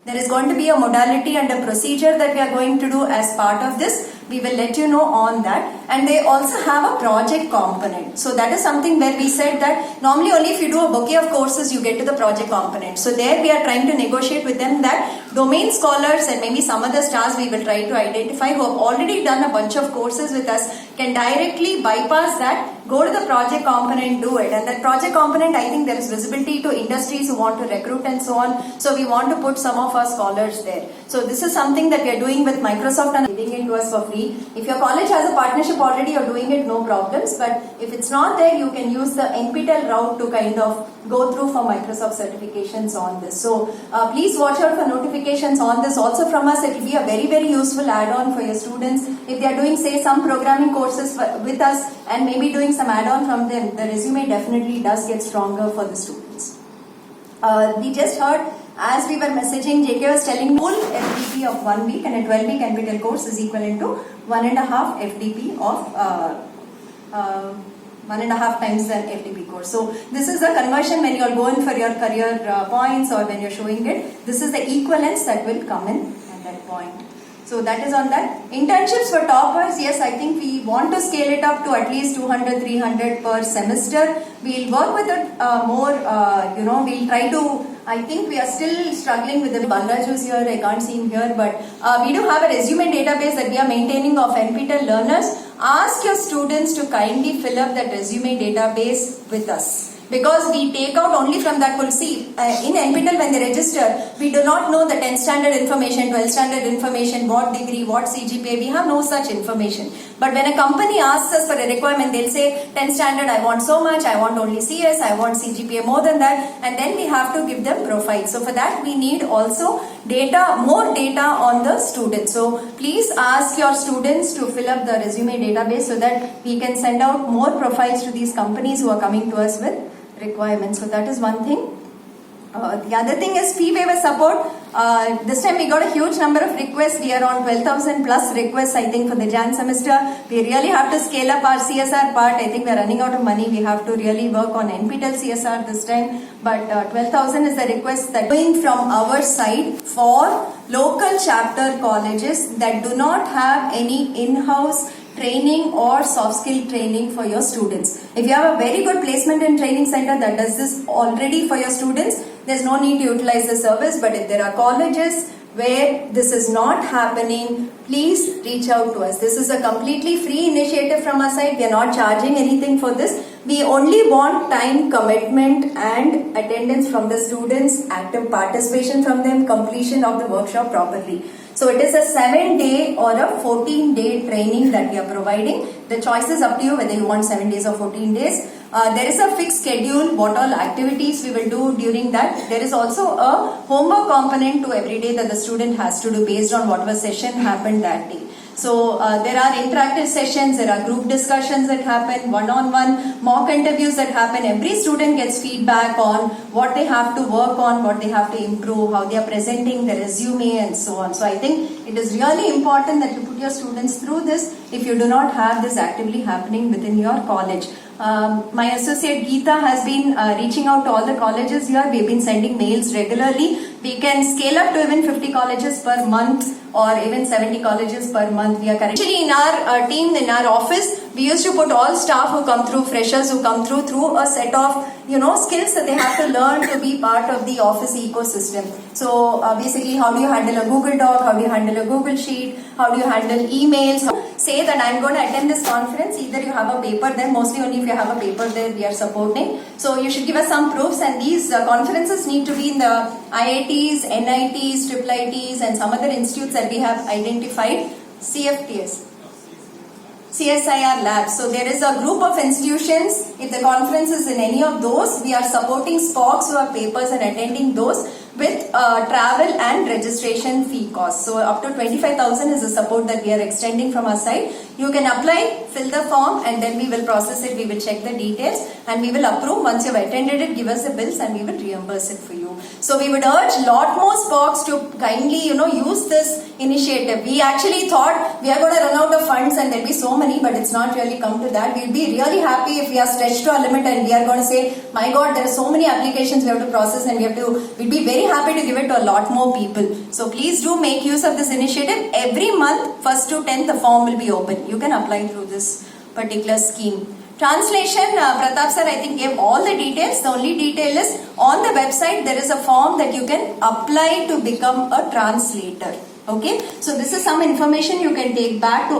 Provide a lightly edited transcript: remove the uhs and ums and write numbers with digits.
There is going to be a modality and a procedure that we are going to do as part of this. We will let you know on that. And they also have a project component. So that is something where we said that normally only if you do a bouquet of courses you get to the project component. So there we are trying to negotiate with them that domain scholars and maybe some other stars we will try to identify who have already done a bunch of courses with us can directly bypass that, go to the project component, do it. And that project component, I think there is visibility to industries who want to recruit and so on. So we want to put some of our scholars there. So this is something that we are doing with Microsoft and giving it to us for free. If your college has a partnership already, you're doing it, no problems. But if it's not there, you can use the NPTEL route to kind of go through for Microsoft certifications on this. So please watch out for notifications on this. Also from us, it will be a very, very useful add-on for your students. If they are doing, say, some programming courses with us and maybe doing some add-on from them, the resume definitely does get stronger for the students. We just heard, as we were messaging, JK was telling full FDP of 1 week and a 12-week NPTEL course is equivalent to 1.5 FDP of 1.5 times an FDP course. So this is the conversion when you are going for your career points or when you are showing it. This is the equivalence that will come in at that point. So that is on that. Internships for toppers, yes, I think we want to scale it up to at least 200, 300 per semester. We'll work with it more, we'll try to, I think we are still struggling with the Balraju's here, I can't see him here, but we do have a resume database that we are maintaining of NPTEL learners. Ask your students to kindly fill up that resume database with us. Because we take out only from that pool. See, in NPTEL when they register, we do not know the 10th standard information, 12th standard information, what degree, what CGPA, we have no such information. But when a company asks us for a requirement, they'll say 10th standard I want so much, I want only CS, I want CGPA more than that, and then we have to give them profiles. So for that we need also data, more data on the students. So please ask your students to fill up the resume database so that we can send out more profiles to these companies who are coming to us with requirements. So that is one thing. The other thing is fee waiver support. This time we got a huge number of requests. We are on 12,000 plus requests, I think, for the Jan semester. We really have to scale up our CSR part. I think we are running out of money. We have to really work on NPTEL CSR this time. But 12,000 is the request that going from our side for local chapter colleges that do not have any in-house training or soft skill training for your students. If you have a very good placement and training center that does this already for your students, there's no need to utilize the service. But if there are colleges where this is not happening, please reach out to us. This is a completely free initiative from our side. We are not charging anything for this. We only want time commitment and attendance from the students, active participation from them, completion of the workshop properly. So it is a 7-day or a 14-day training that we are providing. The choice is up to you whether you want 7 days or 14 days. There is a fixed schedule, what all activities we will do during that. There is also a homework component to every day that the student has to do based on whatever session happened that day. So there are interactive sessions, there are group discussions that happen, one-on-one mock interviews that happen. Every student gets feedback on what they have to work on, what they have to improve, how they are presenting their resume and so on. So I think it is really important that you put your students through this if you do not have this actively happening within your college. My associate Geeta has been reaching out to all the colleges here. We've been sending mails regularly. We can scale up to even 50 colleges per month or even 70 colleges per month. We are currently in our team, in our office, we used to put all staff who come through, freshers who come through a set of skills that they have to learn to be part of the office ecosystem. So basically, how do you handle a Google Doc, how do you handle a Google Sheet, how do you handle emails. Say that I'm going to attend this conference, either you have a paper there, mostly only if you have a paper there we are supporting. So you should give us some proofs, and these conferences need to be in the IITs, NITs, IIITs and some other institutes that we have identified. CFTS. CSIR labs. So there is a group of institutions. If the conference is in any of those, we are supporting SPOCs who have papers and attending those with travel and registration fee costs. So up to 25,000 is the support that we are extending from our side. You can apply, fill the form, and then we will process it. We will check the details and we will approve. Once you have attended it, give us the bills and we will reimburse it for you. So we would urge lot more Spoks to kindly, use this initiative. We actually thought we are going to run out of funds and there'll be so many, but it's not really come to that. We'll be really happy if we are stretched to our limit and we are going to say, my God, there are so many applications we have to process and we'll be very happy to give it to a lot more people. So please do make use of this initiative. Every month, 1st to 10th, the form will be open. You can apply through this particular scheme. Translation, Pratap sir I think gave all the details. The only detail is on the website there is a form that you can apply to become a translator. Okay, so this is some information you can take back to